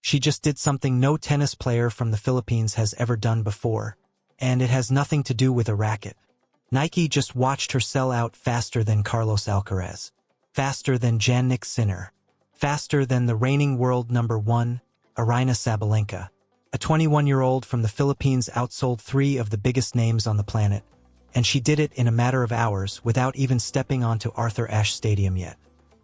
She just did something no tennis player from the Philippines has ever done before, and it has nothing to do with a racket. Nike just watched her sell out faster than Carlos Alcaraz, faster than Jannik Sinner, faster than the reigning world number 1, Aryna Sabalenka. A 21-year-old from the Philippines outsold 3 of the biggest names on the planet, and she did it in a matter of hours without even stepping onto Arthur Ashe Stadium yet.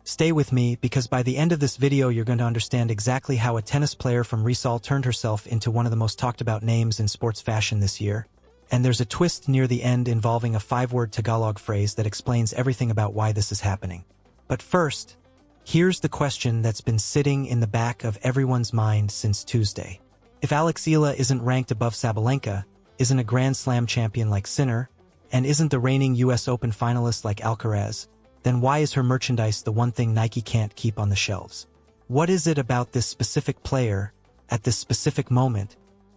Stay with me, because by the end of this video you're going to understand exactly how a tennis player from Rizal turned herself into one of the most talked about names in sports fashion this year. And there's a twist near the end involving a 5-word Tagalog phrase that explains everything about why this is happening. But first, here's the question that's been sitting in the back of everyone's mind since Tuesday. If Eala isn't ranked above Sabalenka, isn't a Grand Slam champion like Sinner, and isn't the reigning US Open finalist like Alcaraz, then why is her merchandise the one thing Nike can't keep on the shelves? What is it about this specific player, at this specific moment,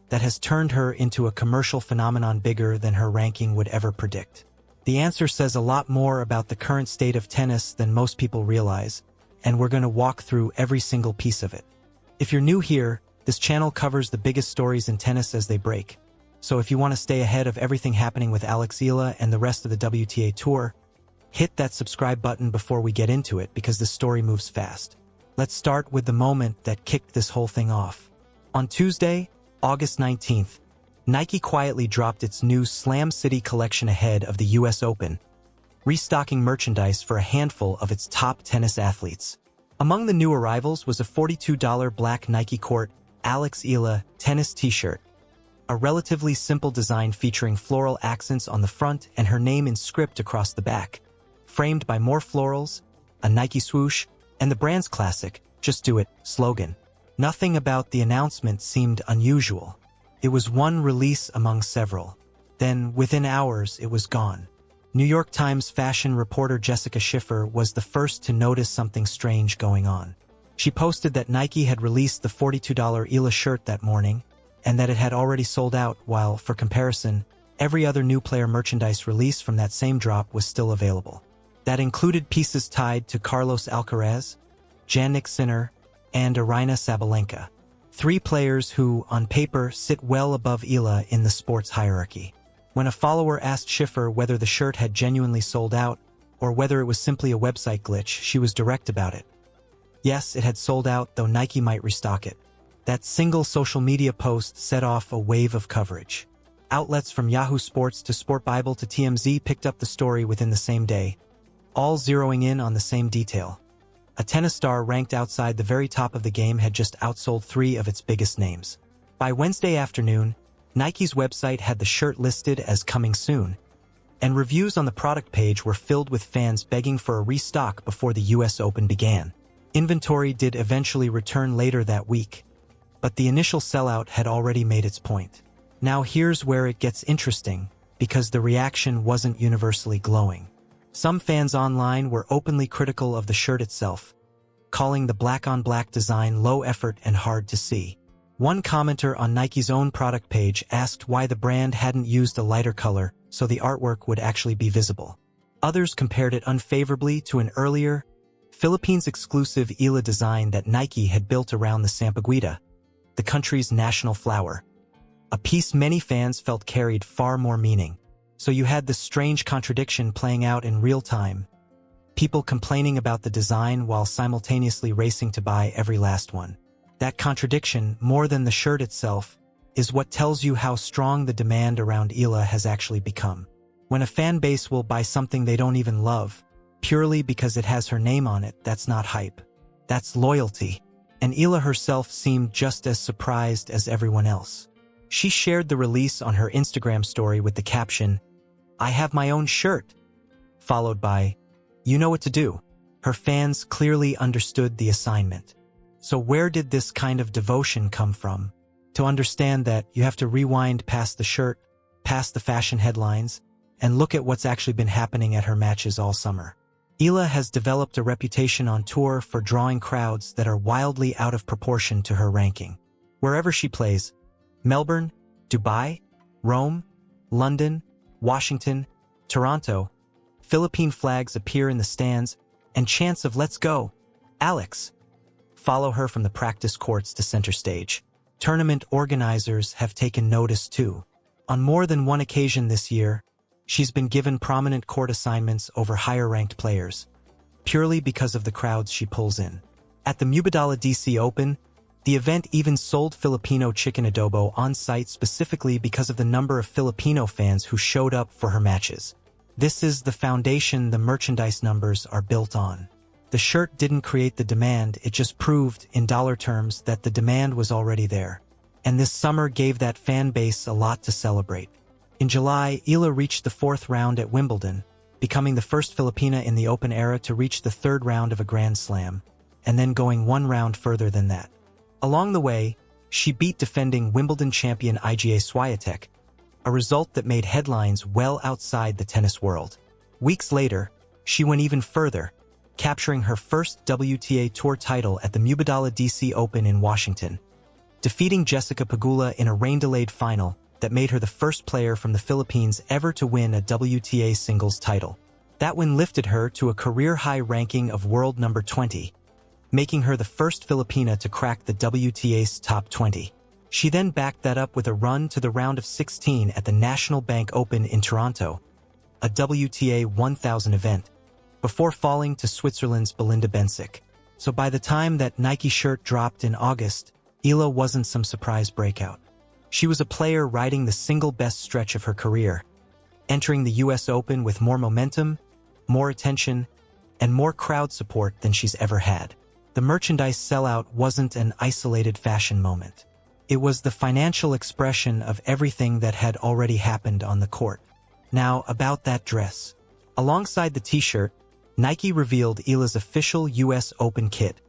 that has turned her into a commercial phenomenon bigger than her ranking would ever predict? The answer says a lot more about the current state of tennis than most people realize, and we're going to walk through every single piece of it. If you're new here, this channel covers the biggest stories in tennis as they break. So if you want to stay ahead of everything happening with Eala and the rest of the WTA Tour, hit that subscribe button before we get into it, because the story moves fast. Let's start with the moment that kicked this whole thing off. On Tuesday, August 19th, Nike quietly dropped its new Slam City collection ahead of the US Open, restocking merchandise for a handful of its top tennis athletes. Among the new arrivals was a $42 black Nike Court Eala tennis t-shirt, a relatively simple design featuring floral accents on the front and her name in script across the back, framed by more florals, a Nike swoosh, and the brand's classic, "Just Do It" slogan. Nothing about the announcement seemed unusual. It was one release among several. Then, within hours, it was gone. New York Times fashion reporter Jessica Schiffer was the first to notice something strange going on. She posted that Nike had released the $42 Eala shirt that morning, and that it had already sold out, while, for comparison, every other new player merchandise release from that same drop was still available. That included pieces tied to Carlos Alcaraz, Jannik Sinner, and Aryna Sabalenka, 3 players who, on paper, sit well above Eala in the sports hierarchy. When a follower asked Schiffer whether the shirt had genuinely sold out, or whether it was simply a website glitch, she was direct about it. Yes, it had sold out, though Nike might restock it. That single social media post set off a wave of coverage. Outlets from Yahoo Sports to Sport Bible to TMZ picked up the story within the same day, all zeroing in on the same detail. A tennis star ranked outside the very top of the game had just outsold 3 of its biggest names. By Wednesday afternoon, Nike's website had the shirt listed as coming soon, and reviews on the product page were filled with fans begging for a restock before the US Open began. Inventory did eventually return later that week, but the initial sellout had already made its point. Now here's where it gets interesting, because the reaction wasn't universally glowing. Some fans online were openly critical of the shirt itself, calling the black-on-black design low effort and hard to see. One commenter on Nike's own product page asked why the brand hadn't used a lighter color so the artwork would actually be visible. Others compared it unfavorably to an earlier, Philippines-exclusive Eala design that Nike had built around the sampaguita, the country's national flower. A piece many fans felt carried far more meaning. So you had this strange contradiction playing out in real time. People complaining about the design while simultaneously racing to buy every last one. That contradiction, more than the shirt itself, is what tells you how strong the demand around Eala has actually become. When a fan base will buy something they don't even love, purely because it has her name on it, that's not hype. That's loyalty. And Eala herself seemed just as surprised as everyone else. She shared the release on her Instagram story with the caption, "I have my own shirt," followed by, "You know what to do." Her fans clearly understood the assignment. So where did this kind of devotion come from? To understand that, you have to rewind past the shirt, past the fashion headlines, and look at what's actually been happening at her matches all summer. Eala has developed a reputation on tour for drawing crowds that are wildly out of proportion to her ranking. Wherever she plays, Melbourne, Dubai, Rome, London, Washington, Toronto, Philippine flags appear in the stands, and chants of "Let's go, Alex!" follow her from the practice courts to center stage. Tournament organizers have taken notice too. On more than one occasion this year, she's been given prominent court assignments over higher-ranked players, purely because of the crowds she pulls in. At the Wimbledon DC Open, the event even sold Filipino chicken adobo on site specifically because of the number of Filipino fans who showed up for her matches. This is the foundation the merchandise numbers are built on. The shirt didn't create the demand, it just proved, in dollar terms, that the demand was already there. And this summer gave that fan base a lot to celebrate. In July, Eala reached the 4th round at Wimbledon, becoming the first Filipina in the Open era to reach the 3rd round of a Grand Slam, and then going one round further than that. Along the way, she beat defending Wimbledon champion Iga Swiatek, a result that made headlines well outside the tennis world. Weeks later, she went even further, capturing her first WTA Tour title at the Wimbledon DC Open in Washington, defeating Jessica Pegula in a rain-delayed final that made her the first player from the Philippines ever to win a WTA singles title. That win lifted her to a career-high ranking of world number 20, making her the first Filipina to crack the WTA's top 20. She then backed that up with a run to the round of 16 at the National Bank Open in Toronto, a WTA 1000 event, before falling to Switzerland's Belinda Bencic. So by the time that Nike shirt dropped in August, Eala wasn't some surprise breakout. She was a player riding the single best stretch of her career, entering the US Open with more momentum, more attention, and more crowd support than she's ever had. The merchandise sellout wasn't an isolated fashion moment. It was the financial expression of everything that had already happened on the court. Now, about that dress. Alongside the t-shirt, Nike revealed Eala's official US Open kit,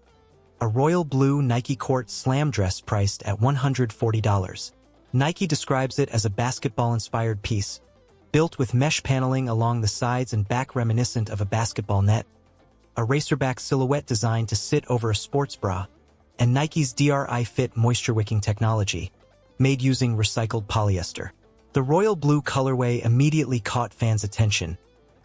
a royal blue Nike Court Slam dress priced at $140. Nike describes it as a basketball-inspired piece, built with mesh paneling along the sides and back reminiscent of a basketball net, a racerback silhouette designed to sit over a sports bra, and Nike's DRI Fit moisture-wicking technology, made using recycled polyester. The royal blue colorway immediately caught fans' attention,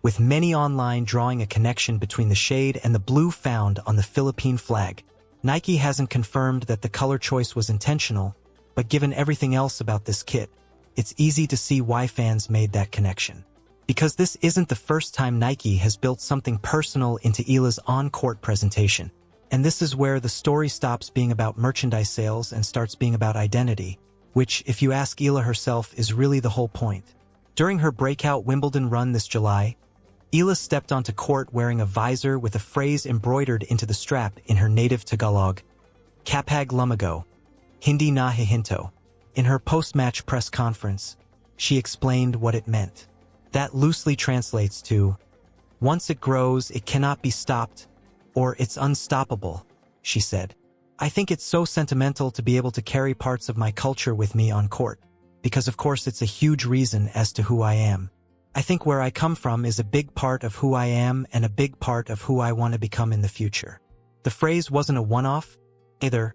with many online drawing a connection between the shade and the blue found on the Philippine flag. Nike hasn't confirmed that the color choice was intentional, but given everything else about this kit, it's easy to see why fans made that connection. Because this isn't the first time Nike has built something personal into Eala's on-court presentation. And this is where the story stops being about merchandise sales and starts being about identity, which, if you ask Eala herself, is really the whole point. During her breakout Wimbledon run this July, Eala stepped onto court wearing a visor with a phrase embroidered into the strap in her native Tagalog, "Kapag lumago, hindi na hihinto." In her post-match press conference, she explained what it meant. That loosely translates to, "Once it grows, it cannot be stopped," or "it's unstoppable," she said. "I think it's so sentimental to be able to carry parts of my culture with me on court, because of course it's a huge reason as to who I am. I think where I come from is a big part of who I am and a big part of who I want to become in the future." The phrase wasn't a one-off, either.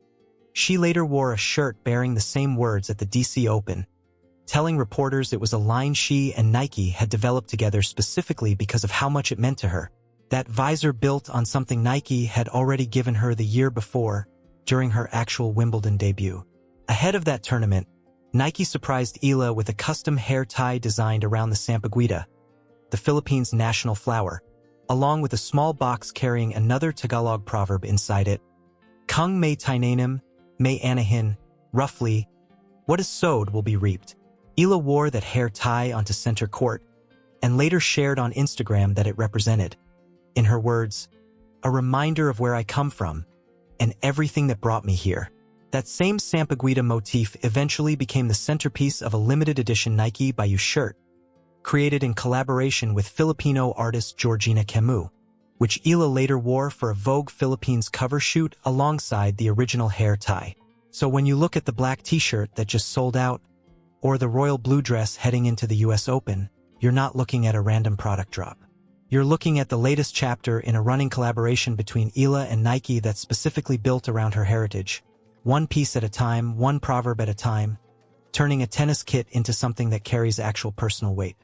She later wore a shirt bearing the same words at the DC Open, telling reporters it was a line she and Nike had developed together specifically because of how much it meant to her. That visor built on something Nike had already given her the year before, during her actual Wimbledon debut. Ahead of that tournament, Nike surprised Eala with a custom hair tie designed around the sampaguita, the Philippines' national flower, along with a small box carrying another Tagalog proverb inside it, "Kung may tinanim, may anahin," roughly, "What is sowed will be reaped." Eala wore that hair tie onto center court, and later shared on Instagram that it represented, in her words, "A reminder of where I come from, and everything that brought me here." That same sampaguita motif eventually became the centerpiece of a limited edition Nike by You shirt, created in collaboration with Filipino artist Georgina Camus, which Eala later wore for a Vogue Philippines cover shoot alongside the original hair tie. So when you look at the black t-shirt that just sold out, or the royal blue dress heading into the US Open, you're not looking at a random product drop. You're looking at the latest chapter in a running collaboration between Eala and Nike that's specifically built around her heritage. One piece at a time, one proverb at a time, turning a tennis kit into something that carries actual personal weight.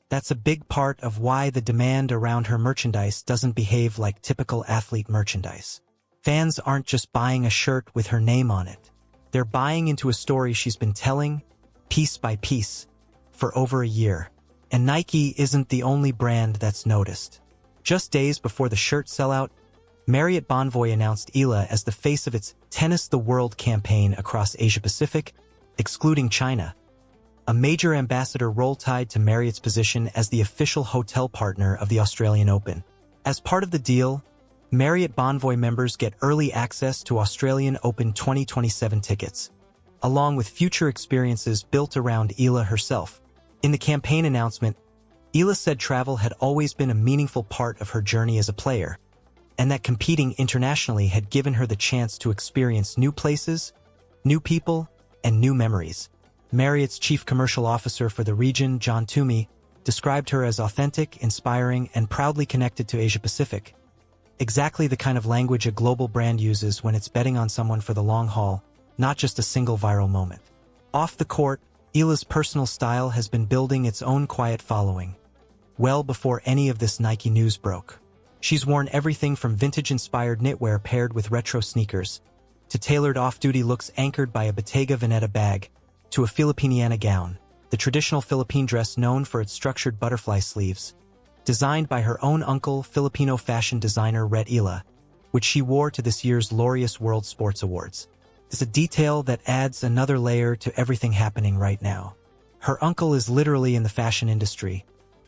That's a big part of why the demand around her merchandise doesn't behave like typical athlete merchandise. Fans aren't just buying a shirt with her name on it. They're buying into a story she's been telling, piece by piece, for over a year. And Nike isn't the only brand that's noticed. Just days before the shirt sellout, Marriott Bonvoy announced Eala as the face of its Tennis the World campaign across Asia-Pacific, excluding China. A major ambassador role tied to Marriott's position as the official hotel partner of the Australian Open. As part of the deal, Marriott Bonvoy members get early access to Australian Open 2027 tickets, along with future experiences built around Eala herself. In the campaign announcement, Eala said travel had always been a meaningful part of her journey as a player, and that competing internationally had given her the chance to experience new places, new people, and new memories. Marriott's chief commercial officer for the region, John Toomey, described her as authentic, inspiring, and proudly connected to Asia-Pacific. Exactly the kind of language a global brand uses when it's betting on someone for the long haul, not just a single viral moment. Off the court, Eala's personal style has been building its own quiet following, well before any of this Nike news broke. She's worn everything from vintage-inspired knitwear paired with retro sneakers, to tailored off-duty looks anchored by a Bottega Veneta bag, to a Filipiniana gown, the traditional Philippine dress known for its structured butterfly sleeves, designed by her own uncle, Filipino fashion designer Rhett Eala, which she wore to this year's Laureus World Sports Awards. It's a detail that adds another layer to everything happening right now. Her uncle is literally in the fashion industry,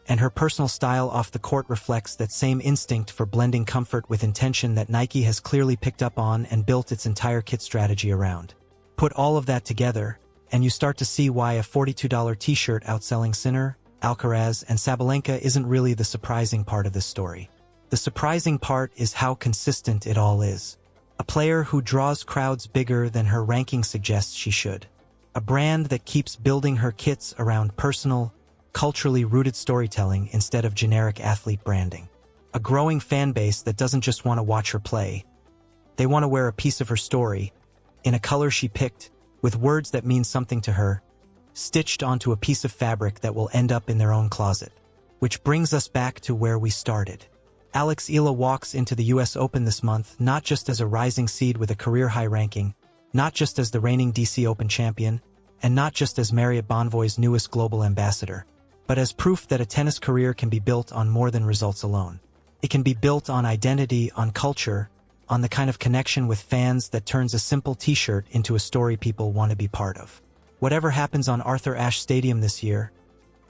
and her personal style off the court reflects that same instinct for blending comfort with intention that Nike has clearly picked up on and built its entire kit strategy around. Put all of that together, and you start to see why a $42 t-shirt outselling Sinner, Alcaraz, and Sabalenka isn't really the surprising part of this story. The surprising part is how consistent it all is. A player who draws crowds bigger than her ranking suggests she should. A brand that keeps building her kits around personal, culturally rooted storytelling instead of generic athlete branding. A growing fan base that doesn't just want to watch her play. They want to wear a piece of her story, in a color she picked, with words that mean something to her, stitched onto a piece of fabric that will end up in their own closet. Which brings us back to where we started. Alex Eala walks into the US Open this month not just as a rising seed with a career-high ranking, not just as the reigning DC Open champion, and not just as Marriott Bonvoy's newest global ambassador, but as proof that a tennis career can be built on more than results alone. It can be built on identity, on culture, on the kind of connection with fans that turns a simple t-shirt into a story people want to be part of. Whatever happens on Arthur Ashe Stadium this year,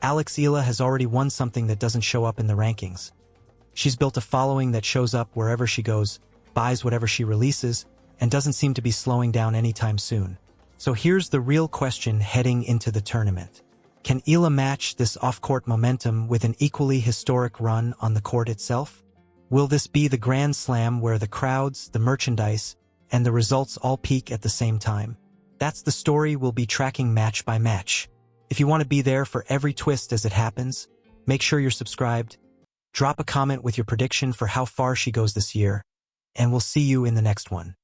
Alex Eala has already won something that doesn't show up in the rankings. She's built a following that shows up wherever she goes, buys whatever she releases, and doesn't seem to be slowing down anytime soon. So here's the real question heading into the tournament. Can Eala match this off-court momentum with an equally historic run on the court itself? Will this be the Grand Slam where the crowds, the merchandise, and the results all peak at the same time? That's the story we'll be tracking match by match. If you want to be there for every twist as it happens, make sure you're subscribed, drop a comment with your prediction for how far she goes this year, and we'll see you in the next one.